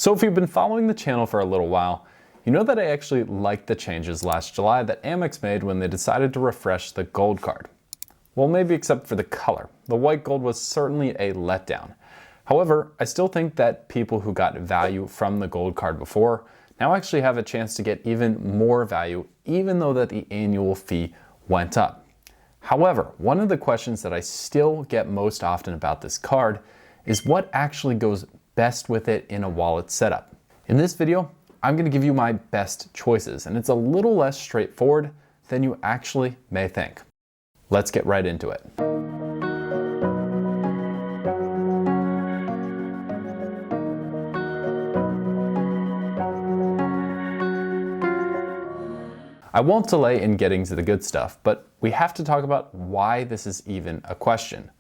So if you've been following the channel for a little while, you know that I actually liked the changes last July that Amex made when they decided to refresh the Gold card. Well, maybe except for the color. The white gold was certainly a letdown. However, I still think that people who got value from the Gold card before now actually have a chance to get even more value, even though that the annual fee went up. However, one of the questions that I still get most often about this card is what actually goes best with it in a wallet setup. In this video, I'm going to give you my best choices, and it's a little less straightforward than you actually may think. Let's get right into it. I won't delay in getting to the good stuff, but we have to talk about why this is even a question.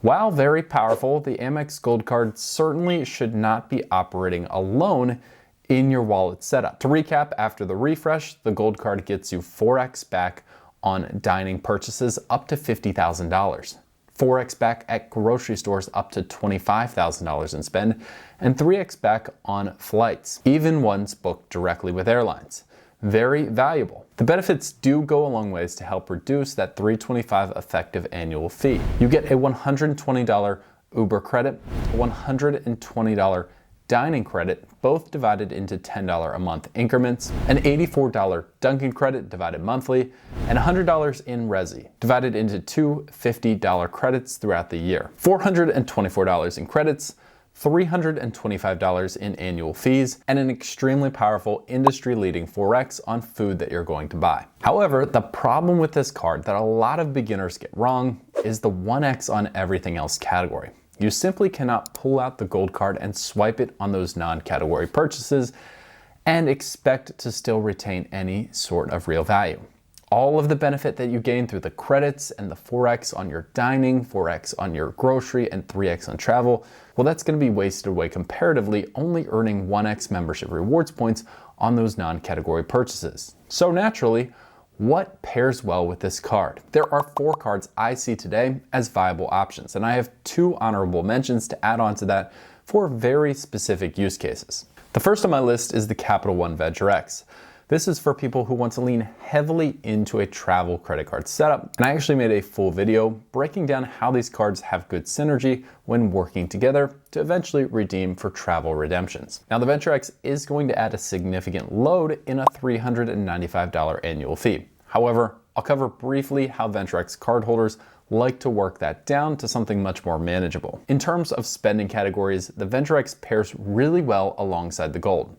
While very powerful, the Amex Gold card certainly should not be operating alone in your wallet setup. To recap, after the refresh, the Gold card gets you 4x back on dining purchases up to $50,000, 4x back at grocery stores up to $25,000 in spend, and 3x back on flights, even ones booked directly with airlines. Very valuable. The benefits do go a long ways to help reduce that $325 effective annual fee. You get a $120 Uber credit, a $120 dining credit, both divided into $10 a month increments, an $84 Dunkin' credit divided monthly, and $100 in Resi, divided into two $50 credits throughout the year. $424 in credits, $325 in annual fees, and an extremely powerful industry-leading 4x on food that you're going to buy. However, the problem with this card that a lot of beginners get wrong is the 1x on everything else category. You simply cannot pull out the Gold card and swipe it on those non-category purchases and expect to still retain any sort of real value. All of the benefit that you gain through the credits and the 4x on your dining, 4x on your grocery, and 3x on travel, well, that's going to be wasted away comparatively, only earning 1x membership rewards points on those non-category purchases. So naturally, what pairs well with this card? There are 4 cards I see today as viable options, and I have 2 honorable mentions to add on to that for very specific use cases. The first on my list is the Capital One Venture X. This is for people who want to lean heavily into a travel credit card setup, and I actually made a full video breaking down how these cards have good synergy when working together to eventually redeem for travel redemptions. Now, the Venture X is going to add a significant load in a $395 annual fee. However, I'll cover briefly how Venture X cardholders like to work that down to something much more manageable. In terms of spending categories, the Venture X pairs really well alongside the Gold.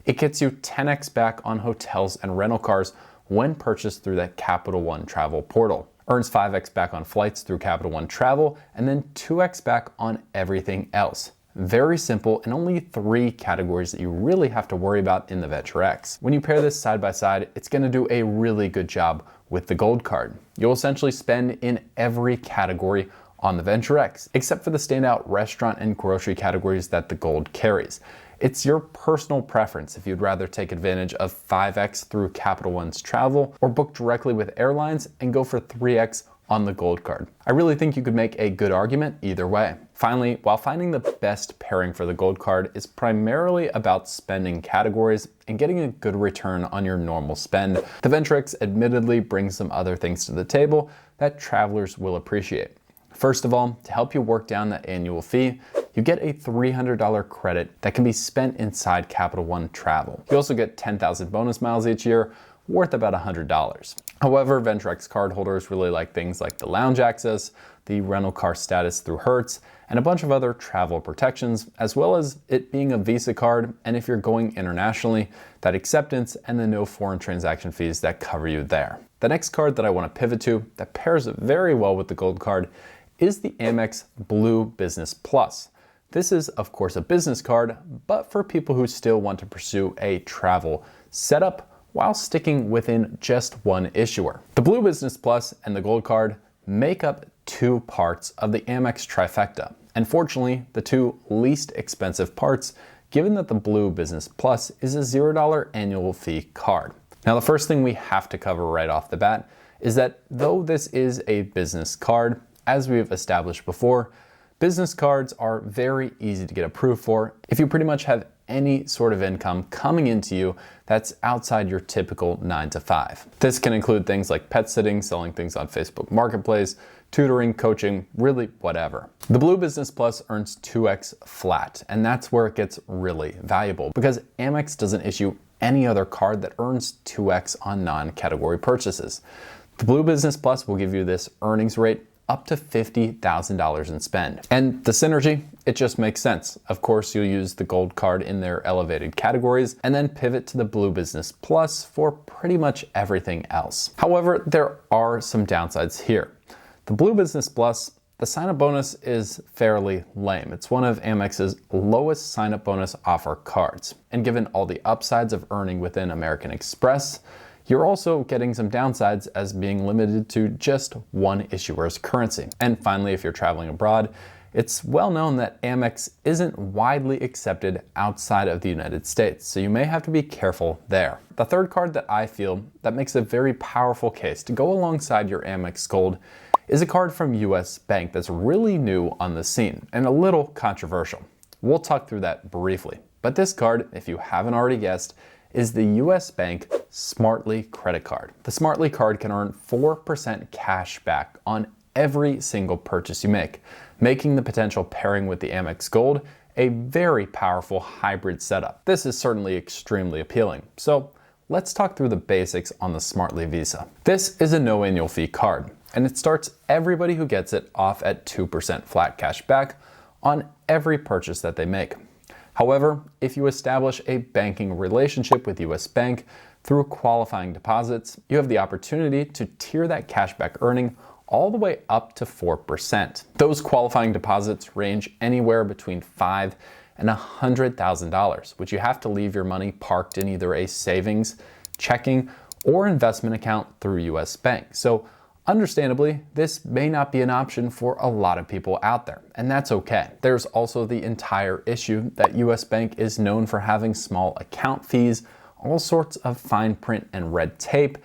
It gets you 10x back on hotels and rental cars when purchased through that Capital One travel portal. Earns 5x back on flights through Capital One Travel, and then 2x back on everything else. Very simple, and only 3 categories that you really have to worry about in the Venture X. When you pair this side by side, it's going to do a really good job with the Gold card. You'll essentially spend in every category on the Venture X, except for the standout restaurant and grocery categories that the Gold carries. It's your personal preference if you'd rather take advantage of 5x through Capital One's travel or book directly with airlines and go for 3x on the Gold card. I really think you could make a good argument either way. Finally, while finding the best pairing for the Gold card is primarily about spending categories and getting a good return on your normal spend, the Venture X admittedly brings some other things to the table that travelers will appreciate. First of all, to help you work down that annual fee, you get a $300 credit that can be spent inside Capital One Travel. You also get 10,000 bonus miles each year, worth about $100. However, Venture X cardholders really like things like the lounge access, the rental car status through Hertz, and a bunch of other travel protections, as well as it being a Visa card, and if you're going internationally, that acceptance and the no foreign transaction fees that cover you there. The next card that I want to pivot to that pairs very well with the Gold card is the Amex Blue Business Plus. This is, of course, a business card, but for people who still want to pursue a travel setup while sticking within just one issuer. The Blue Business Plus and the Gold card make up 2 parts of the Amex trifecta, and fortunately, the 2 least expensive parts, given that the Blue Business Plus is a $0 annual fee card. Now, the first thing we have to cover right off the bat is that though this is a business card, as we've established before, business cards are very easy to get approved for if you pretty much have any sort of income coming into you that's outside your typical 9 to 5. This can include things like pet sitting, selling things on Facebook Marketplace, tutoring, coaching, really whatever. The Blue Business Plus earns 2x flat, and that's where it gets really valuable because Amex doesn't issue any other card that earns 2x on non-category purchases. The Blue Business Plus will give you this earnings rate up to $50,000 in spend. And the synergy, it just makes sense. Of course, you'll use the Gold card in their elevated categories and then pivot to the Blue Business Plus for pretty much everything else. However, there are some downsides here. The Blue Business Plus, the sign-up bonus is fairly lame. It's one of Amex's lowest sign-up bonus offer cards. And given all the upsides of earning within American Express, you're also getting some downsides as being limited to just one issuer's currency. And finally, if you're traveling abroad, it's well known that Amex isn't widely accepted outside of the United States, so you may have to be careful there. The third card that I feel that makes a very powerful case to go alongside your Amex Gold is a card from US Bank that's really new on the scene and a little controversial. We'll talk through that briefly. But this card, if you haven't already guessed, is the US Bank Smartly credit card. The Smartly card can earn 4% cash back on every single purchase you make, making the potential pairing with the Amex Gold a very powerful hybrid setup. This is certainly extremely appealing. So let's talk through the basics on the Smartly Visa. This is a no annual fee card, and it starts everybody who gets it off at 2% flat cash back on every purchase that they make. However, if you establish a banking relationship with US Bank through qualifying deposits, you have the opportunity to tier that cashback earning all the way up to 4%. Those qualifying deposits range anywhere between $5,000 and $100,000, which you have to leave your money parked in either a savings, checking, or investment account through US Bank. So understandably, this may not be an option for a lot of people out there, and that's okay. There's also the entire issue that US Bank is known for having small account fees, all sorts of fine print and red tape,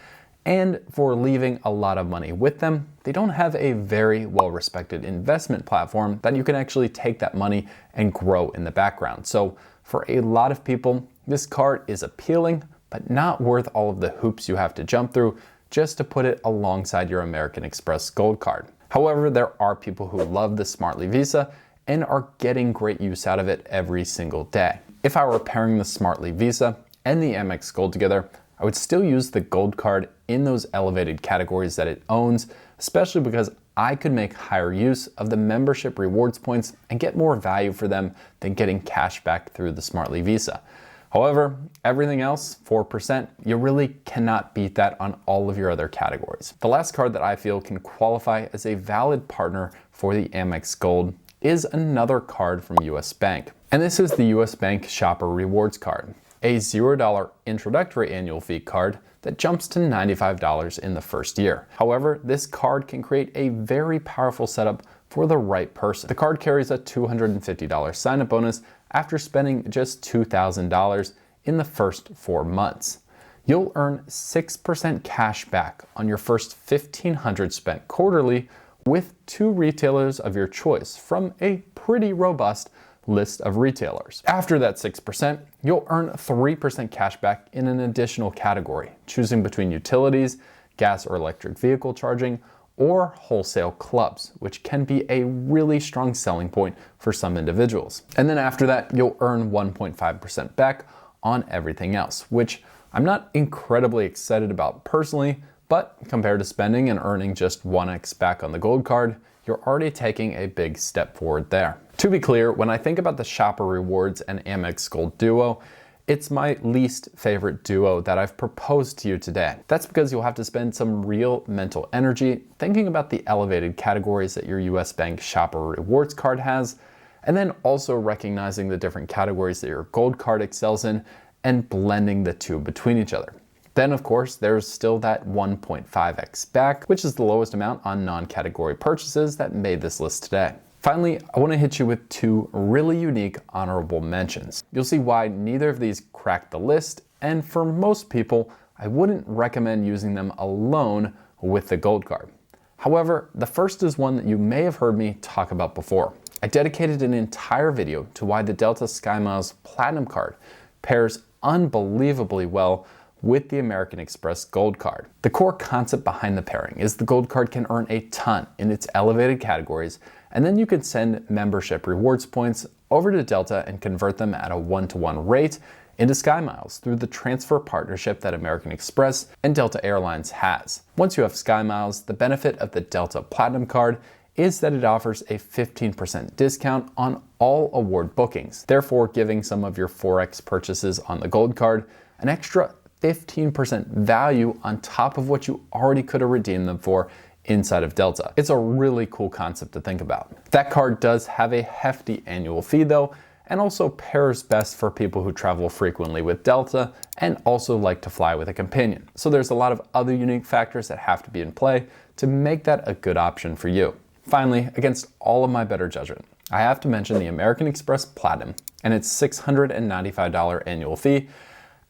and for leaving a lot of money with them. They don't have a very well-respected investment platform that you can actually take that money and grow in the background. So for a lot of people, this card is appealing, but not worth all of the hoops you have to jump through just to put it alongside your American Express Gold card. However, there are people who love the Smartly Visa and are getting great use out of it every single day. If I were pairing the Smartly Visa and the Amex Gold together, I would still use the Gold card in those elevated categories that it owns, especially because I could make higher use of the membership rewards points and get more value for them than getting cash back through the Smartly Visa. However, everything else, 4%, you really cannot beat that on all of your other categories. The last card that I feel can qualify as a valid partner for the Amex Gold is another card from US Bank. And this is the US Bank Shopper Rewards card, a $0 introductory annual fee card that jumps to $95 in the first year. However, this card can create a very powerful setup for the right person. The card carries a $250 sign-up bonus after spending just $2,000 in the first 4 months. You'll earn 6% cash back on your first $1,500 spent quarterly with 2 retailers of your choice from a pretty robust list of retailers. After that 6%, you'll earn 3% cash back in an additional category, choosing between utilities, gas or electric vehicle charging, or wholesale clubs, which can be a really strong selling point for some individuals. And then after that, you'll earn 1.5% back on everything else, which I'm not incredibly excited about personally, but compared to spending and earning just 1x back on the Gold card, you're already taking a big step forward there. To be clear, when I think about the Shopper Rewards and Amex Gold duo, it's my least favorite duo that I've proposed to you today. That's because you'll have to spend some real mental energy thinking about the elevated categories that your US Bank Shopper Rewards card has, and then also recognizing the different categories that your Gold card excels in and blending the two between each other. Then, of course, there's still that 1.5x back, which is the lowest amount on non-category purchases that made this list today. Finally, I want to hit you with 2 really unique honorable mentions. You'll see why neither of these cracked the list, and for most people, I wouldn't recommend using them alone with the Gold card. However, the first is one that you may have heard me talk about before, I dedicated an entire video to why the Delta SkyMiles Platinum card pairs unbelievably well with the American Express Gold card. The core concept behind the pairing is the Gold card can earn a ton in its elevated categories, and then you can send membership rewards points over to Delta and convert them at a 1-to-1 rate into SkyMiles through the transfer partnership that American Express and Delta Airlines has. Once you have SkyMiles, the benefit of the Delta Platinum card is that it offers a 15% discount on all award bookings, therefore giving some of your Forex purchases on the Gold card an extra 15% value on top of what you already could have redeemed them for inside of Delta. It's a really cool concept to think about. That card does have a hefty annual fee though, and also pairs best for people who travel frequently with Delta and also like to fly with a companion. So there's a lot of other unique factors that have to be in play to make that a good option for you. Finally, against all of my better judgment, I have to mention the American Express Platinum and its $695 annual fee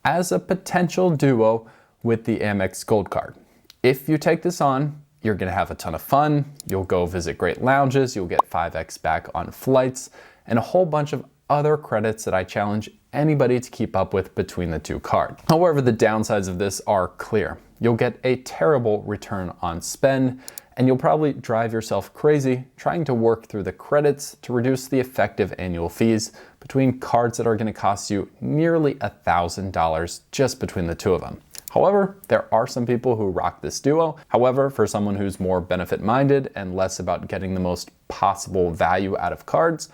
as a potential duo with the AmEx Gold card. If you take this on, you're gonna have a ton of fun, you'll go visit great lounges, you'll get 5x back on flights, and a whole bunch of other credits that I challenge anybody to keep up with between the two cards. However, the downsides of this are clear. You'll get a terrible return on spend, and you'll probably drive yourself crazy trying to work through the credits to reduce the effective annual fees between cards that are going to cost you nearly $1,000 just between the two of them. However, there are some people who rock this duo. However, for someone who's more benefit minded and less about getting the most possible value out of cards,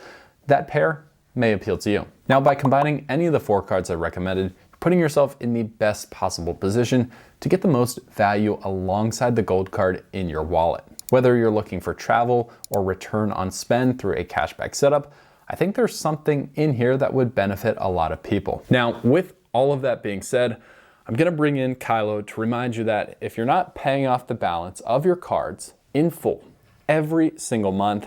that pair may appeal to you. Now, by combining any of the 4 cards I recommended, you're putting yourself in the best possible position to get the most value alongside the Gold card in your wallet. Whether you're looking for travel or return on spend through a cashback setup, I think there's something in here that would benefit a lot of people. Now, with all of that being said, I'm gonna bring in Kylo to remind you that if you're not paying off the balance of your cards in full every single month,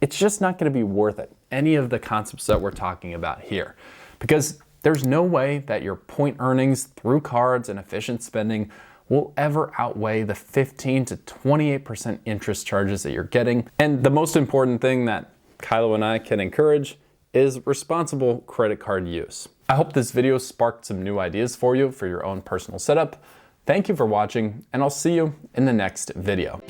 it's just not gonna be worth it, any of the concepts that we're talking about here. Because there's no way that your point earnings through cards and efficient spending will ever outweigh the 15 to 28% interest charges that you're getting. And the most important thing that Kylo and I can encourage is responsible credit card use. I hope this video sparked some new ideas for you for your own personal setup. Thank you for watching, and I'll see you in the next video.